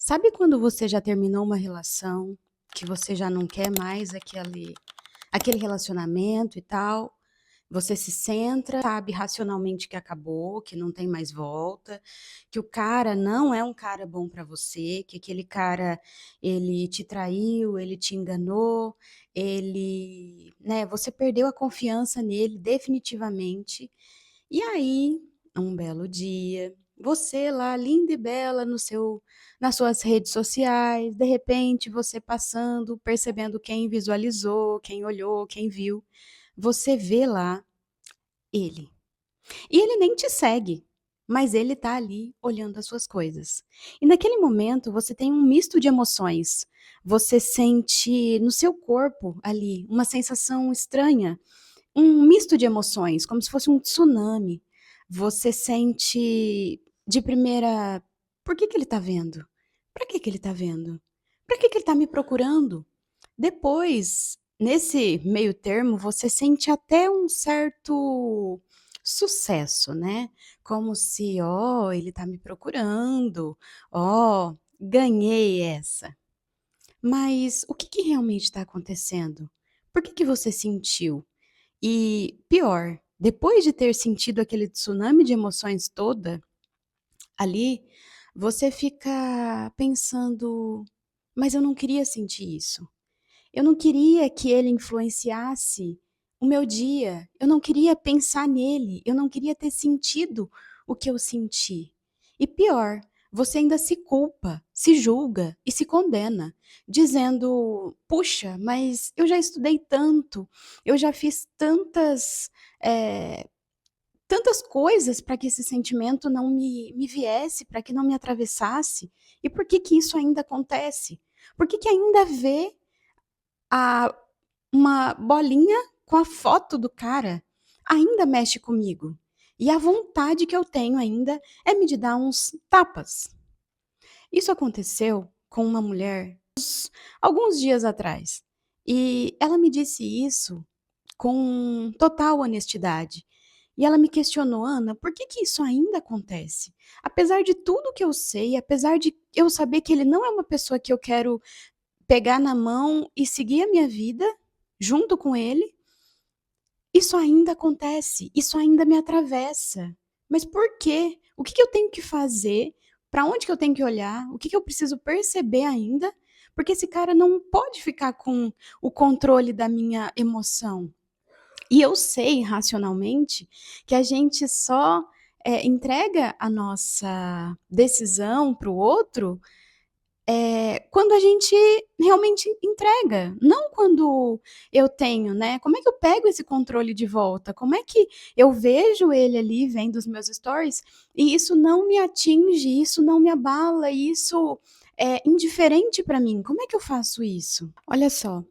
Sabe quando você já terminou uma relação, que você já não quer mais aquele relacionamento e tal? Você se centra, sabe racionalmente que acabou, que não tem mais volta, que o cara não é um cara bom pra você, que aquele cara ele te traiu, ele te enganou, ele, né, você perdeu a confiança nele definitivamente. E aí, um belo dia, você lá linda e bela no seu nas suas redes sociais, de repente você passando, percebendo quem visualizou, quem olhou, quem viu, você vê lá ele. E ele nem te segue, mas ele tá ali olhando as suas coisas. E naquele momento você tem um misto de emoções. Você sente no seu corpo ali uma sensação estranha, um misto de emoções, como se fosse um tsunami. Você sente de primeira: "Por que que ele tá vendo? Pra que ele tá vendo? Pra que ele tá me procurando?". Depois, nesse meio termo, você sente até um certo sucesso, né, como se: "Ó, ele tá me procurando. Ó, ganhei essa". Mas o que que realmente está acontecendo? Por que que você sentiu? E pior, depois de ter sentido aquele tsunami de emoções toda ali, você fica pensando: "Mas eu não queria sentir isso. Eu não queria que ele influenciasse o meu dia. Eu não queria pensar nele. Eu não queria ter sentido o que eu senti". E pior, você ainda se culpa, se julga e se condena, dizendo: "Puxa, mas eu já estudei tanto, eu já fiz eh, tantas coisas para que esse sentimento não me viesse, para que não me atravessasse. E por que que isso ainda acontece? Por que que ainda vê a uma bolinha com a foto do cara ainda mexe comigo. E a vontade que eu tenho ainda é me de dar uns tapas". Isso aconteceu com uma mulher alguns dias atrás. E ela me disse isso com total honestidade. E ela me questionou: "Ana, por que que isso ainda acontece? Apesar de tudo que eu sei, apesar de eu saber que ele não é uma pessoa que eu quero pegar na mão e seguir a minha vida junto com ele, isso ainda acontece, isso ainda me atravessa. Mas por quê? O que que eu tenho que fazer? Para onde que eu tenho que olhar? O que que eu preciso perceber ainda? Porque esse cara não pode ficar com o controle da minha emoção". E eu sei racionalmente que a gente só, entrega a nossa decisão para o outro quando a gente realmente entrega, não quando eu tenho, né. Como é que eu pego esse controle de volta? Como é que eu vejo ele ali vendo os meus stories e isso não me atinge, isso não me abala, isso é indiferente para mim? Como é que eu faço isso? Olha só,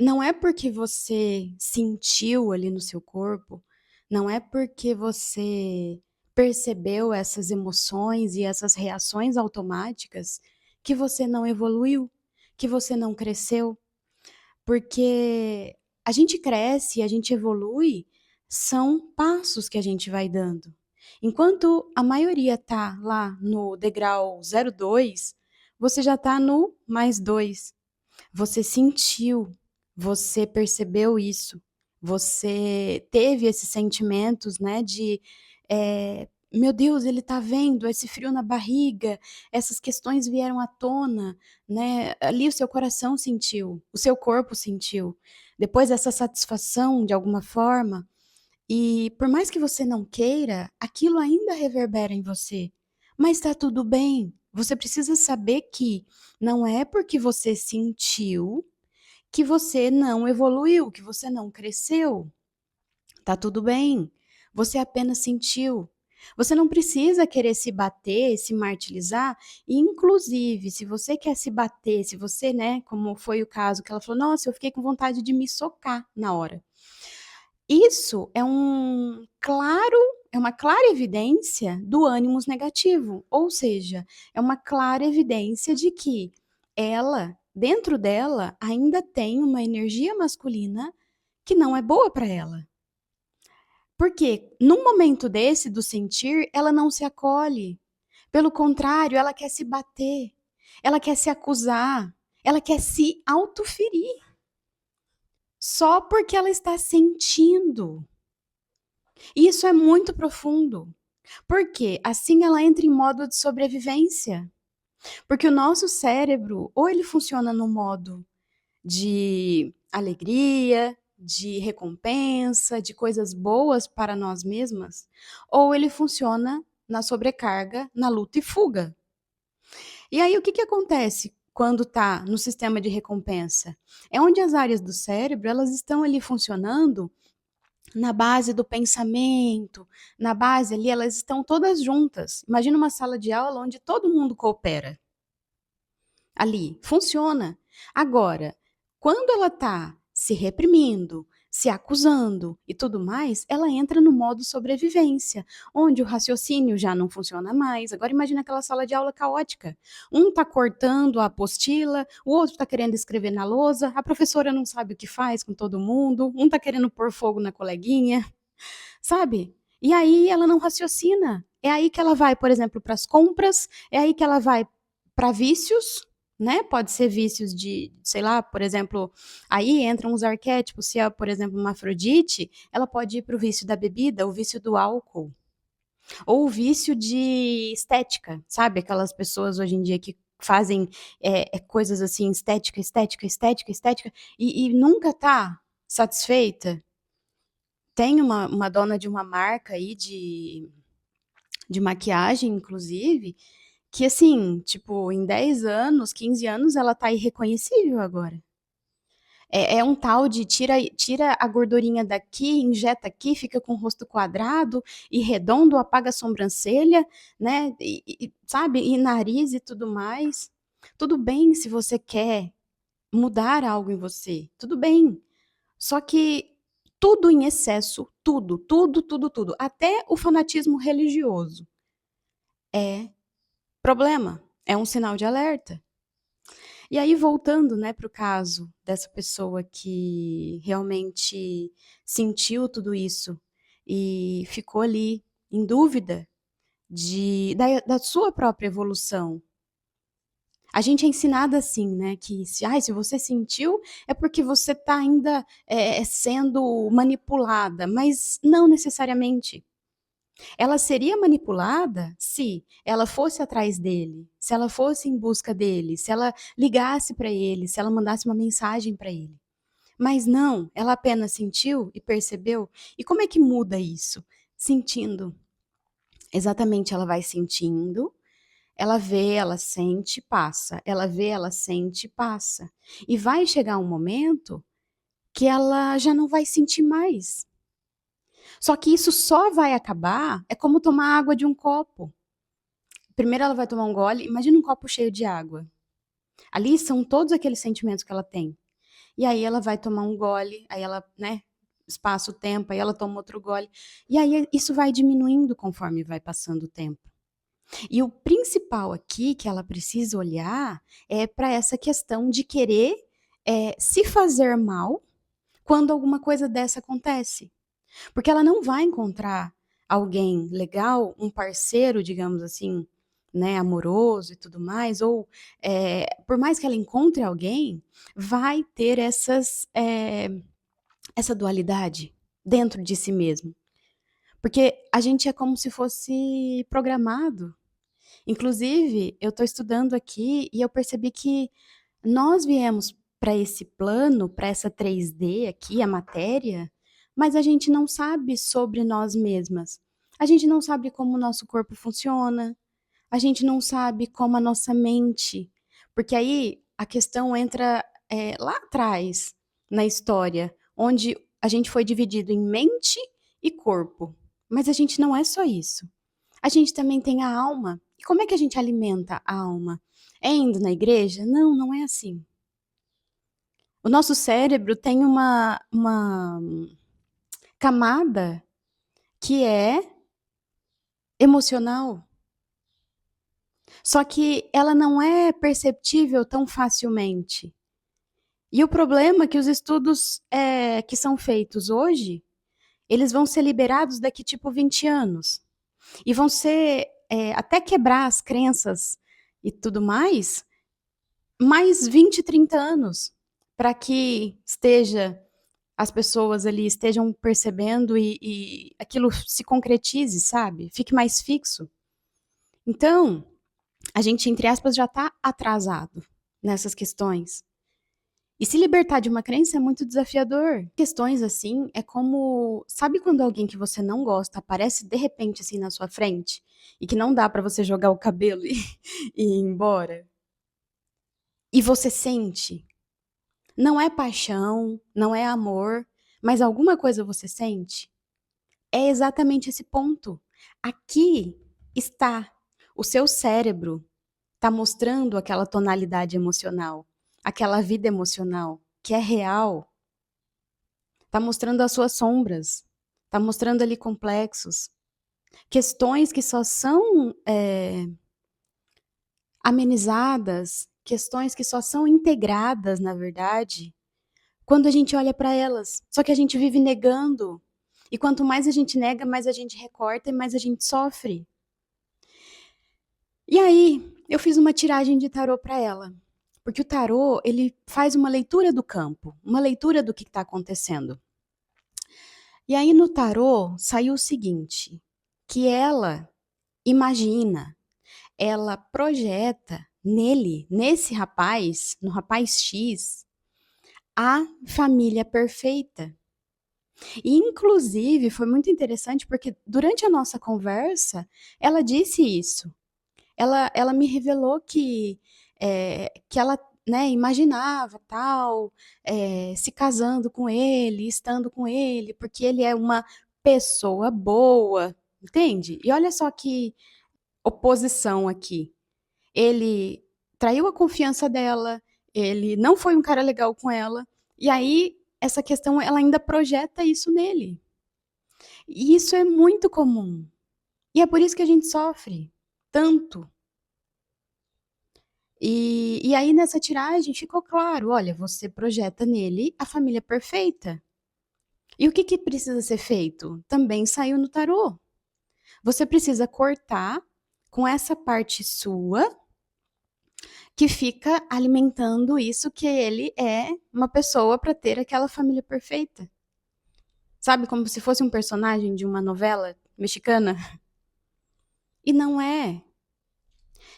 não é porque você sentiu ali no seu corpo, não é porque você percebeu essas emoções e essas reações automáticas que você não evoluiu, que você não cresceu, porque a gente cresce e a gente evolui, são passos que a gente vai dando. Enquanto a maioria tá lá no degrau 0,2, você já tá no mais 2. Você sentiu, você percebeu isso, você teve esses sentimentos, né, de, "Meu Deus, ele tá vendo, esse frio na barriga, essas questões vieram à tona", né, ali o seu coração sentiu, o seu corpo sentiu. Depois essa satisfação de alguma forma, e por mais que você não queira, aquilo ainda reverbera em você. Mas tá tudo bem, você precisa saber que não é porque você sentiu que você não evoluiu, que você não cresceu. Tá tudo bem, você apenas sentiu. Você não precisa querer se bater, se martirizar, e inclusive se você quer se bater, se você, né, como foi o caso que ela falou: "Nossa, eu fiquei com vontade de me socar na hora". Isso é uma clara evidência do ânimos negativo, ou seja, é uma clara evidência de que ela, dentro dela, ainda tem uma energia masculina que não é boa para ela. Porque num momento desse do sentir, ela não se acolhe. Pelo contrário, ela quer se bater. ela quer se acusar, ela quer se autoferir, só porque ela está sentindo. E isso é muito profundo. Por quê? Assim ela entra em modo de sobrevivência. Porque o nosso cérebro, ou ele funciona no modo de alegria, de recompensa, de coisas boas para nós mesmas, ou ele funciona na sobrecarga, na luta e fuga. E aí o que acontece quando está no sistema de recompensa? É onde as áreas do cérebro, elas estão ali funcionando na base do pensamento, na base ali, elas estão todas juntas. Imagina uma sala de aula onde todo mundo coopera. Ali, funciona. Agora, quando ela está se reprimindo, se acusando e tudo mais, ela entra no modo sobrevivência, onde o raciocínio já não funciona mais. Agora imagina aquela sala de aula caótica. Um está cortando a apostila, o outro está querendo escrever na lousa, a professora não sabe o que faz com todo mundo, um está querendo pôr fogo na coleguinha, sabe? E aí ela não raciocina. É aí que ela vai, por exemplo, para as compras, é aí que ela vai para vícios, né? Pode ser vícios de, sei lá, por exemplo, aí entram os arquétipos. Se é, por exemplo, uma Afrodite, ela pode ir para o vício da bebida, o vício do álcool, ou o vício de estética, sabe? Aquelas pessoas hoje em dia que fazem coisas assim, estética, estética, estética, estética, e nunca tá satisfeita. Tem uma dona de uma marca aí de maquiagem, inclusive, que assim, tipo, em 10 anos, 15 anos, ela tá irreconhecível agora. É um tal de tira a gordurinha daqui, injeta aqui, fica com o rosto quadrado e redondo, apaga a sobrancelha, né? Sabe? E nariz e tudo mais. Tudo bem se você quer mudar algo em você. Tudo bem. Só que tudo em excesso, tudo, tudo, tudo, tudo, até o fanatismo religioso é problema, é um sinal de alerta. E aí, voltando, né, para o caso dessa pessoa que realmente sentiu tudo isso e ficou ali em dúvida da sua própria evolução. A gente é ensinado assim, né, que se você sentiu é porque você está ainda sendo manipulada, mas não necessariamente. Ela seria manipulada se ela fosse atrás dele, se ela fosse em busca dele, se ela ligasse para ele, se ela mandasse uma mensagem para ele. Mas não, ela apenas sentiu e percebeu. E como é que muda isso? Sentindo. Exatamente, ela vai sentindo, ela vê, ela sente, passa. Ela vê, ela sente, passa. E vai chegar um momento que ela já não vai sentir mais. Só que isso só vai acabar, é como tomar água de um copo. Primeiro ela vai tomar um gole, imagina um copo cheio de água. Ali são todos aqueles sentimentos que ela tem. E aí ela vai tomar um gole, aí ela, né, espaça o tempo, aí ela toma outro gole. E aí isso vai diminuindo conforme vai passando o tempo. E o principal aqui que ela precisa olhar é para essa questão de querer se fazer mal quando alguma coisa dessa acontece. Porque ela não vai encontrar alguém legal, um parceiro, digamos assim, né, amoroso e tudo mais, ou por mais que ela encontre alguém, vai ter essa dualidade dentro de si mesmo. Porque a gente é como se fosse programado. Inclusive, eu estou estudando aqui e eu percebi que nós viemos para esse plano, para essa 3D aqui, a matéria, mas a gente não sabe sobre nós mesmas. A gente não sabe como o nosso corpo funciona, a gente não sabe como a nossa mente. Porque aí a questão entra lá atrás, na história, onde a gente foi dividido em mente e corpo. Mas a gente não é só isso. A gente também tem a alma. E como é que a gente alimenta a alma? É indo na igreja? Não, não é assim. O nosso cérebro tem uma camada que é emocional. Só que ela não é perceptível tão facilmente. E o problema é que os estudos que são feitos hoje, eles vão ser liberados daqui tipo 20 anos. E vão ser, até quebrar as crenças e tudo mais, mais 20, 30 anos para que as pessoas ali estejam percebendo e aquilo se concretize, sabe? Fique mais fixo. Então, a gente, entre aspas, já está atrasado nessas questões. E se libertar de uma crença é muito desafiador. Questões assim é como, sabe quando alguém que você não gosta aparece de repente assim na sua frente e que não dá pra você jogar o cabelo e ir embora? E você sente, não é paixão, não é amor, mas alguma coisa você sente? É exatamente esse ponto. Aqui está o seu cérebro está mostrando aquela tonalidade emocional, aquela vida emocional que é real. Tá mostrando as suas sombras, tá mostrando ali complexos, questões que só são amenizadas, questões que só são integradas, na verdade, quando a gente olha para elas. Só que a gente vive negando. E quanto mais a gente nega, mais a gente recorta e mais a gente sofre. E aí, eu fiz uma tiragem de tarô para ela. Porque o tarô, ele faz uma leitura do campo, uma leitura do que está acontecendo. E aí no tarô saiu o seguinte, que ela imagina, ela projeta nele, nesse rapaz, no rapaz X, a família perfeita. E inclusive foi muito interessante porque durante a nossa conversa, ela disse isso. Ela me revelou que ela, né, imaginava tal, se casando com ele, estando com ele, porque ele é uma pessoa boa, entende? E olha só que oposição aqui. Ele traiu a confiança dela, ele não foi um cara legal com ela, e aí essa questão ela ainda projeta isso nele. E isso é muito comum. E é por isso que a gente sofre tanto. E aí nessa tiragem ficou claro, olha, você projeta nele a família perfeita. E o que que precisa ser feito? Também saiu no tarô. Você precisa cortar com essa parte sua que fica alimentando isso que ele é uma pessoa para ter aquela família perfeita. Sabe, como se fosse um personagem de uma novela mexicana? E não é.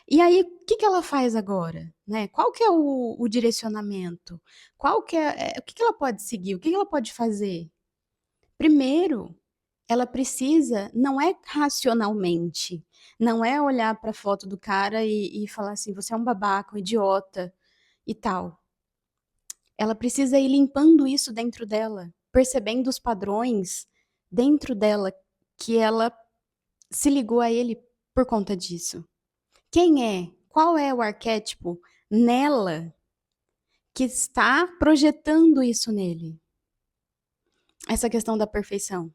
E aí, o que que ela faz agora? Né? Qual que é o direcionamento? Qual que o que que ela pode seguir? O que que ela pode fazer? Primeiro, ela precisa, não é racionalmente, não é olhar para a foto do cara e falar assim, você é um babaca, um idiota e tal. Ela precisa ir limpando isso dentro dela, percebendo os padrões dentro dela, que ela se ligou a ele por conta disso. Quem é? Qual é o arquétipo nela que está projetando isso nele? Essa questão da perfeição.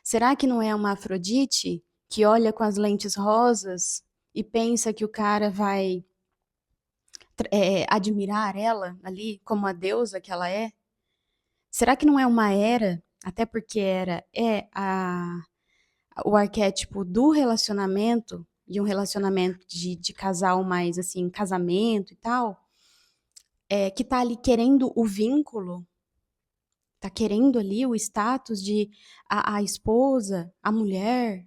Será que não é uma Afrodite que olha com as lentes rosas e pensa que o cara vai admirar ela ali como a deusa que ela é? Será que não é uma Hera? Até porque Hera é o arquétipo do relacionamento e um relacionamento de casal mais assim, casamento e tal, que tá ali querendo o vínculo, tá querendo ali o status de a esposa, a mulher.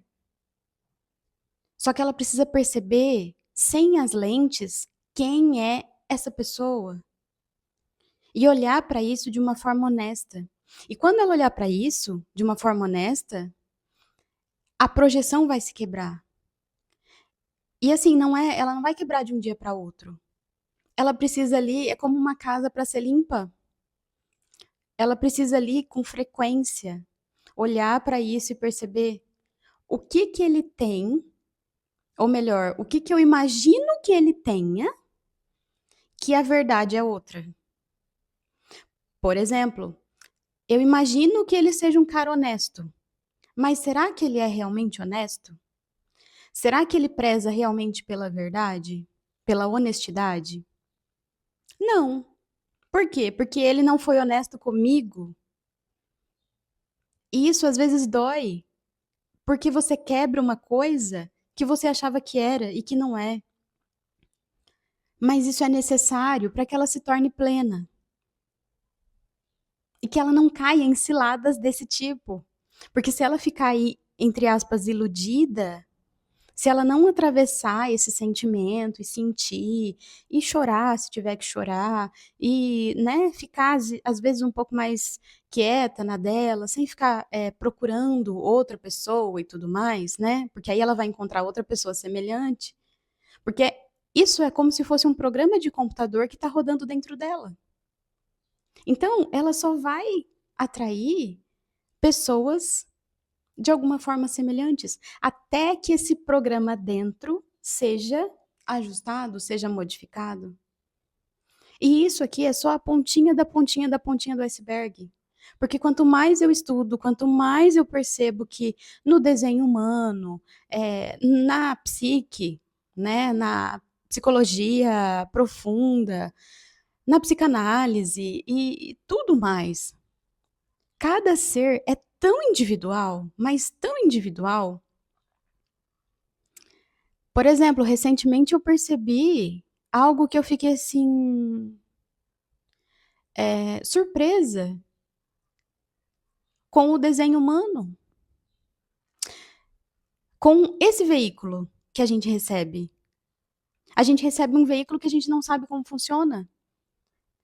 Só que ela precisa perceber, sem as lentes, quem é essa pessoa. E olhar para isso de uma forma honesta. E quando ela olhar para isso de uma forma honesta, a projeção vai se quebrar. E assim, ela não vai quebrar de um dia para outro. Ela precisa ali, é como uma casa para ser limpa. Ela precisa ali com frequência olhar para isso e perceber o que que ele tem, ou melhor, o que que eu imagino que ele tenha, que a verdade é outra. Por exemplo, eu imagino que ele seja um cara honesto, mas será que ele é realmente honesto? Será que ele preza realmente pela verdade? Pela honestidade? Não. Por quê? Porque ele não foi honesto comigo. E isso às vezes dói, porque você quebra uma coisa que você achava que era e que não é. mas isso é necessário para que ela se torne plena e que ela não caia em ciladas desse tipo. Porque se ela ficar aí, entre aspas, iludida, se ela não atravessar esse sentimento e sentir, e chorar se tiver que chorar, e, né, ficar às vezes um pouco mais quieta na dela, sem ficar procurando outra pessoa e tudo mais, né? Porque aí ela vai encontrar outra pessoa semelhante. Porque isso é como se fosse um programa de computador que está rodando dentro dela. Então, ela só vai atrair pessoas de alguma forma semelhantes, até que esse programa dentro seja ajustado, seja modificado. E isso aqui é só a pontinha da pontinha da pontinha do iceberg. Porque quanto mais eu estudo, quanto mais eu percebo que no desenho humano, na psique, né, na psicologia profunda, na psicanálise e tudo mais, cada ser é tão individual, mas tão individual. Por exemplo, recentemente eu percebi algo que eu fiquei assim, surpresa com o desenho humano, com esse veículo que a gente recebe. A gente recebe um veículo que a gente não sabe como funciona.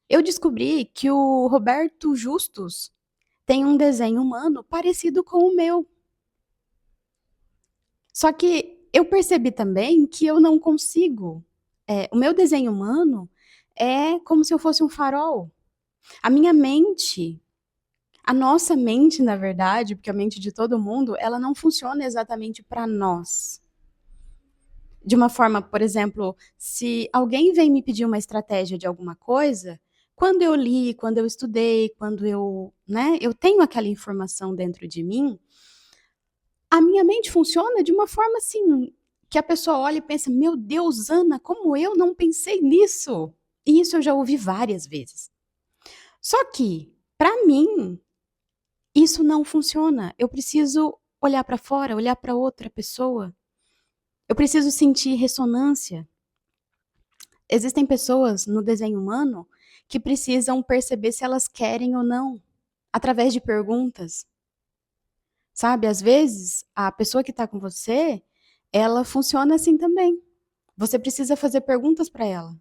Eu descobri que o Roberto Justus tem um desenho humano parecido com o meu. Só que eu percebi também que eu não consigo. O meu desenho humano é como se eu fosse um farol. A minha mente, a nossa mente, na verdade, porque a mente de todo mundo, ela não funciona exatamente para nós. De uma forma, por exemplo, se alguém vem me pedir uma estratégia de alguma coisa, quando eu li, quando eu estudei, quando eu, né, eu tenho aquela informação dentro de mim, a minha mente funciona de uma forma assim, que a pessoa olha e pensa: "Meu Deus, Ana, como eu não pensei nisso?" E isso eu já ouvi várias vezes. Só que, para mim, isso não funciona. Eu preciso olhar para fora, olhar para outra pessoa. Eu preciso sentir ressonância. Existem pessoas no desenho humano que precisam perceber se elas querem ou não, através de perguntas. Sabe, às vezes, a pessoa que está com você, ela funciona assim também. Você precisa fazer perguntas para ela.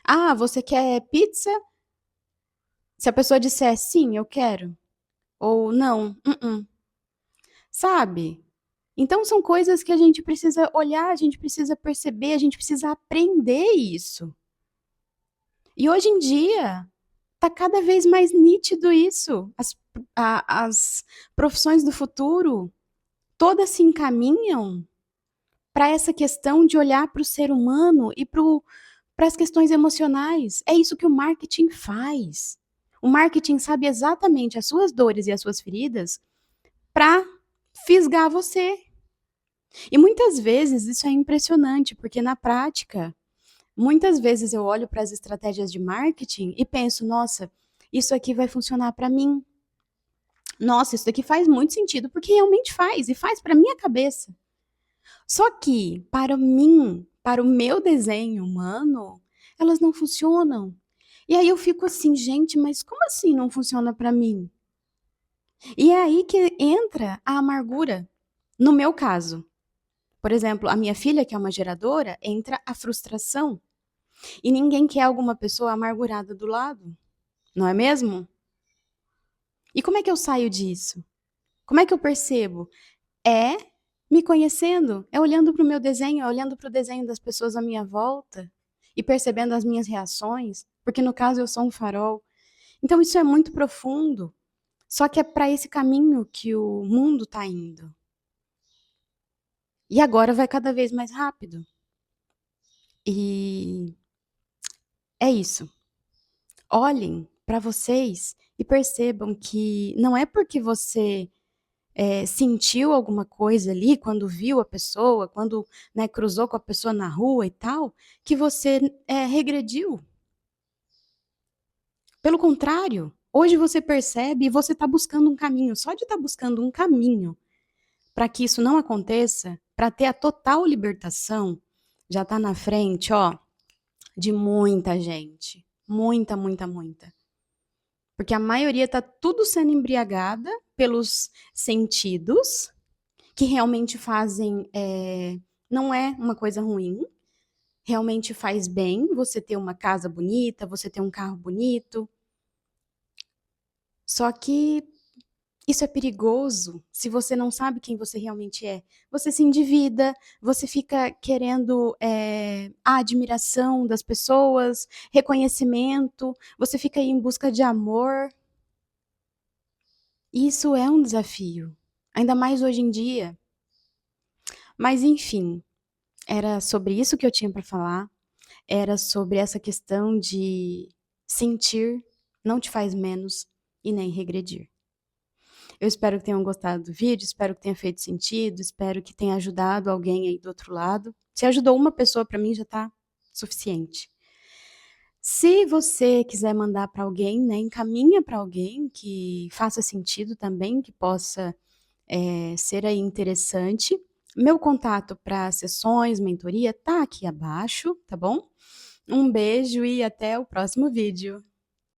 Ah, você quer pizza? Se a pessoa disser sim, eu quero. Ou não, sabe? Então são coisas que a gente precisa olhar, a gente precisa perceber, a gente precisa aprender isso. E hoje em dia está cada vez mais nítido isso. As profissões do futuro todas se encaminham para essa questão de olhar para o ser humano e para as questões emocionais. É isso que o marketing faz. O marketing sabe exatamente as suas dores e as suas feridas para fisgar você. E muitas vezes isso é impressionante, porque na prática, muitas vezes eu olho para as estratégias de marketing e penso: nossa, isso aqui vai funcionar para mim. Nossa, isso aqui faz muito sentido, porque realmente faz, e faz para minha cabeça. Só que, para mim, para o meu desenho humano, elas não funcionam. E aí eu fico assim, gente, mas como assim não funciona para mim? E é aí que entra a amargura. No meu caso, por exemplo, a minha filha, que é uma geradora, entra a frustração. E ninguém quer alguma pessoa amargurada do lado, não é mesmo? E como é que eu saio disso? Como é que eu percebo? É me conhecendo, é olhando para o meu desenho, é olhando para o desenho das pessoas à minha volta e percebendo as minhas reações, porque no caso eu sou um farol. Então isso é muito profundo. Só que é para esse caminho que o mundo está indo. E agora vai cada vez mais rápido. E é isso. Olhem para vocês e percebam que não é porque você sentiu alguma coisa ali quando viu a pessoa, quando, né, cruzou com a pessoa na rua e tal, que você regrediu. Pelo contrário, hoje você percebe e você está buscando um caminho. Só de estar buscando um caminho para que isso não aconteça, para ter a total libertação, já está na frente, ó. de muita gente. Muita, muita, muita. Porque a maioria tá tudo sendo embriagada pelos sentidos, que realmente fazem, não é uma coisa ruim, realmente faz bem você ter uma casa bonita, você ter um carro bonito. Só que isso é perigoso se você não sabe quem você realmente é. Você se endivida, você fica querendo a admiração das pessoas, reconhecimento, você fica aí em busca de amor. Isso é um desafio, ainda mais hoje em dia. Mas enfim, era sobre isso que eu tinha para falar. Era sobre essa questão de sentir não te faz menos e nem regredir. Eu espero que tenham gostado do vídeo, espero que tenha feito sentido, espero que tenha ajudado alguém aí do outro lado. Se ajudou uma pessoa, para mim já tá suficiente. Se você quiser mandar para alguém, né, encaminha para alguém que faça sentido também, que possa ser aí interessante. Meu contato para sessões, mentoria, tá aqui abaixo, tá bom? Um beijo e até o próximo vídeo.